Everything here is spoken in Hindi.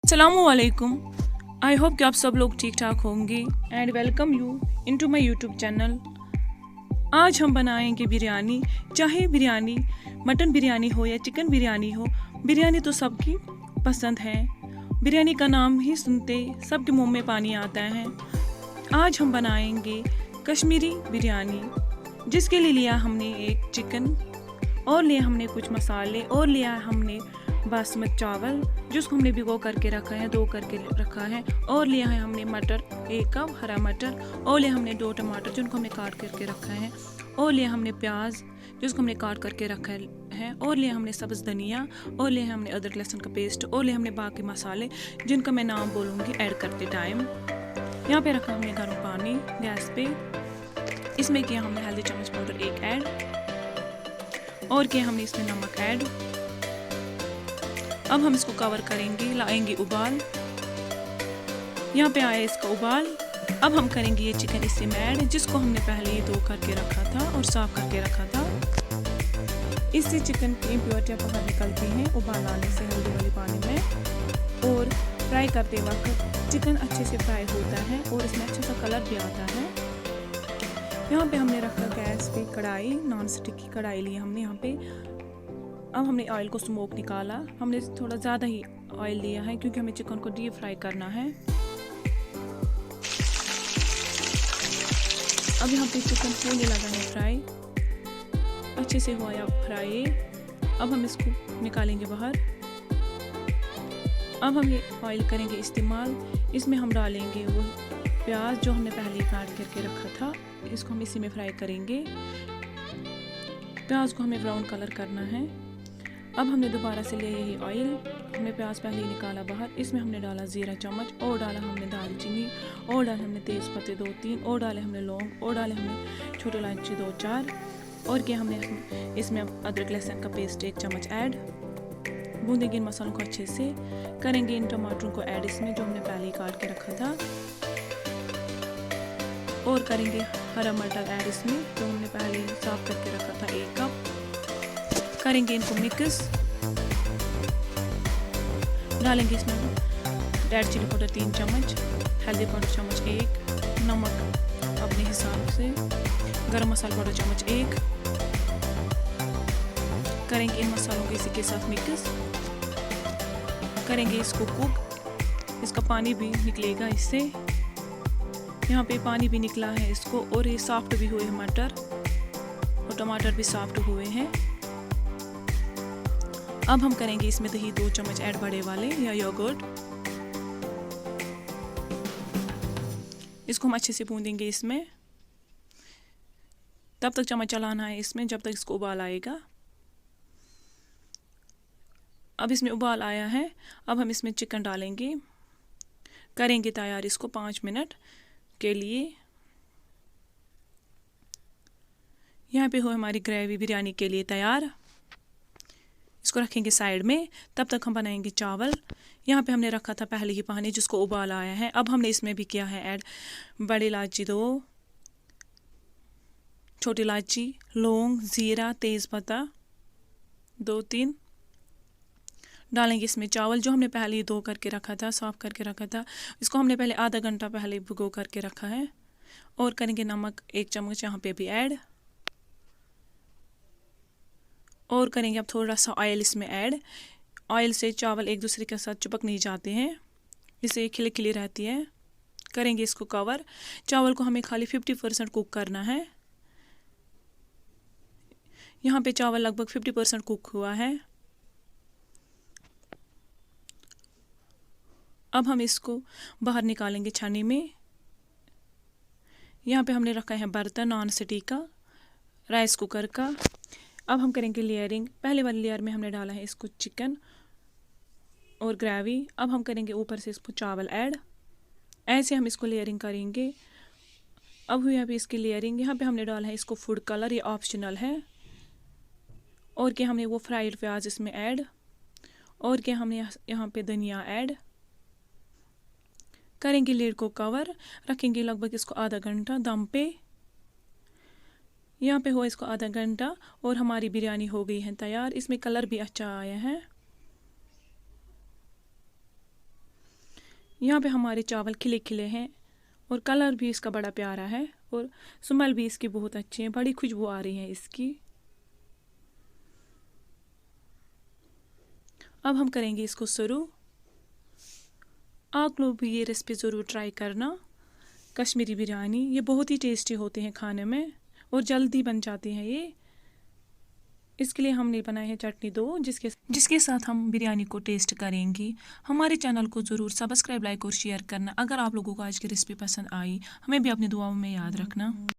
अस्सलामुअलैकुम। आई होप कि आप सब लोग ठीक ठाक होंगे and welcome you into my YouTube channel. आज हम बनाएंगे बिरयानी। चाहे बिरयानी मटन बिरयानी हो या चिकन बिरयानी हो, बिरयानी तो सबकी पसंद है। बिरयानी का नाम ही सुनते सबके मुंह में पानी आता है। आज हम बनाएंगे कश्मीरी बिरयानी, जिसके लिए लिया हमने एक चिकन और लिया हमने कुछ मसाले और लिया हमने बासमती चावल जिसको हमने भिगो करके रखा है, धो करके रखा है, और लिया है हमने मटर 1 कप हरा मटर, और लिया हमने 2 टमाटर जिनको हमने काट करके रखा है, और लिया हमने प्याज जिसको हमने काट करके रखा है, और लिया हमने सब्ज़ धनिया, और लिया हमने अदरक लहसुन का पेस्ट, और लिया हमने बाकी मसाले जिनका मैं नाम बोलूँगी ऐड करते टाइम। यहाँ पे रखा हमने गर्म पानी गैस पे। इसमें किया हमने हल्दी चम्मच पाउडर 1 ऐड, और किया हमने इसमें नमक ऐड। अब हम इसको कवर करेंगे, लाएंगे उबाल। यहाँ पे आया इसका उबाल। अब हम करेंगे ये चिकन इसमें ऐड, जिसको हमने पहले ही धो करके रखा था और साफ करके रखा था। इससे चिकन की इम्प्योरिटियाँ बाहर निकलती हैं उबाल आने से हल्दी वाले पानी में। और फ्राई करते वक्त चिकन अच्छे से फ्राई होता है और इसमें अच्छा सा कलर भी आता है। यहाँ पे हमने रखा गैस पे कढ़ाई, नॉन स्टिक की कढ़ाई ली हमने यहाँ पे। अब हमने ऑयल को स्मोक निकाला। हमने थोड़ा ज़्यादा ही ऑयल लिया है क्योंकि हमें चिकन को डीप फ्राई करना है। अब यहाँ पे चिकन होने लगा है फ्राई, अच्छे से हुआ फ्राई। अब हम इसको निकालेंगे बाहर। अब हम ये ऑयल करेंगे इस्तेमाल। इसमें हम डालेंगे वो प्याज जो हमने पहले काट करके रखा था, इसको हम इसी में फ्राई करेंगे। प्याज को हमें ब्राउन कलर करना है। अब हमने दोबारा से लिया यही ऑयल। हमने प्याज पहले ही निकाला बाहर। इसमें हमने डाला जीरा चम्मच, और डाला हमने दालचीनी, और डाले हमने तेज़ पत्ते 2-3, और डाले हमने लौंग, और डाले हमने छोटी इलायची 2-4, और किया हमने इसमें अदरक लहसुन का पेस्ट 1 चम्मच ऐड। भूनेंगे इन मसालों को अच्छे से। करेंगे इन टमाटरों को ऐड इसमें जो हमने पहले ही काट के रखा था, और करेंगे हरा मटर ऐड इसमें जो हमने पहले ही साफ करके रखा था 1 कप। करेंगे इनको मिक्स। डालेंगे इसमें रेड चिली पाउडर 3 चम्मच, हल्दी पाउडर चम्मच 1, नमक अपने हिसाब से, गरम मसाला पाउडर चम्मच 1। करेंगे इन मसालों को इसी के साथ मिक्स। करेंगे इसको कुक। इसका पानी भी निकलेगा इससे। यहाँ पे पानी भी निकला है इसको, और ये सॉफ्ट भी हुए हैं मटर, और टमाटर भी सॉफ्ट हुए हैं। अब हम करेंगे इसमें दही 2 चम्मच ऐड, बड़े वाले या योगर्ट। इसको हम अच्छे से भूनेंगे इसमें। तब तक चम्मच चलाना है इसमें जब तक इसको उबाल आएगा। अब इसमें उबाल आया है। अब हम इसमें चिकन डालेंगे। करेंगे तैयार इसको 5 मिनट के लिए। यहाँ पे हो हमारी ग्रेवी बिरयानी के लिए तैयार। इसको रखेंगे साइड में। तब तक हम बनाएंगे चावल। यहाँ पे हमने रखा था पहले ही पानी जिसको उबाल आया है। अब हमने इसमें भी किया है ऐड बड़ी इलायची 2, छोटी इलायची, लौंग, जीरा, तेज़पत्ता 2-3। डालेंगे इसमें चावल जो हमने पहले ही धो करके रखा था, साफ करके रखा था। इसको हमने पहले आधा घंटा पहले भिगो करके रखा है। और करेंगे नमक 1 चम्मच यहाँ पे भी ऐड, और करेंगे अब थोड़ा सा ऑयल इसमें ऐड। ऑयल से चावल एक दूसरे के साथ चिपक नहीं जाते हैं, इससे खिले खिली रहती है। करेंगे इसको कवर। चावल को हमें खाली 50% कुक करना है। यहाँ पे चावल लगभग 50% कुक हुआ है। अब हम इसको बाहर निकालेंगे छन्नी में। यहाँ पे हमने रखा है बर्तन नॉन स्टिक का, राइस कुकर का। अब हम करेंगे लेयरिंग। पहले वाली लेयर में हमने डाला है इसको चिकन और ग्रेवी। अब हम करेंगे ऊपर से इसको चावल ऐड। ऐसे हम इसको लेयरिंग करेंगे। अब हुई अभी इसकी लेयरिंग। यहाँ पे हमने डाला है इसको फूड कलर, ये ऑप्शनल है। और क्या हमने वो फ्राइड प्याज इसमें ऐड, और क्या हमने यहाँ पे धनिया ऐड। करेंगे लीड को कवर। रखेंगे लगभग इसको आधा घंटा दम पे। यहाँ पे हो इसको आधा घंटा और हमारी बिरयानी हो गई है तैयार। इसमें कलर भी अच्छा आया है। यहाँ पे हमारे चावल खिले खिले हैं और कलर भी इसका बड़ा प्यारा है और स्मेल भी इसकी बहुत अच्छी है, बड़ी खुशबू आ रही है इसकी। अब हम करेंगे इसको सर्व। आप लोग भी ये रेसिपी ज़रूर ट्राई करना। कश्मीरी बिरयानी ये बहुत ही टेस्टी होते हैं खाने में और जल्दी बन जाते हैं ये। इसके लिए हमने बनाए हैं चटनी 2 जिसके साथ हम बिरयानी को टेस्ट करेंगे। हमारे चैनल को ज़रूर सब्सक्राइब, लाइक और शेयर करना। अगर आप लोगों को आज की रेसिपी पसंद आई, हमें भी अपनी दुआओं में याद रखना।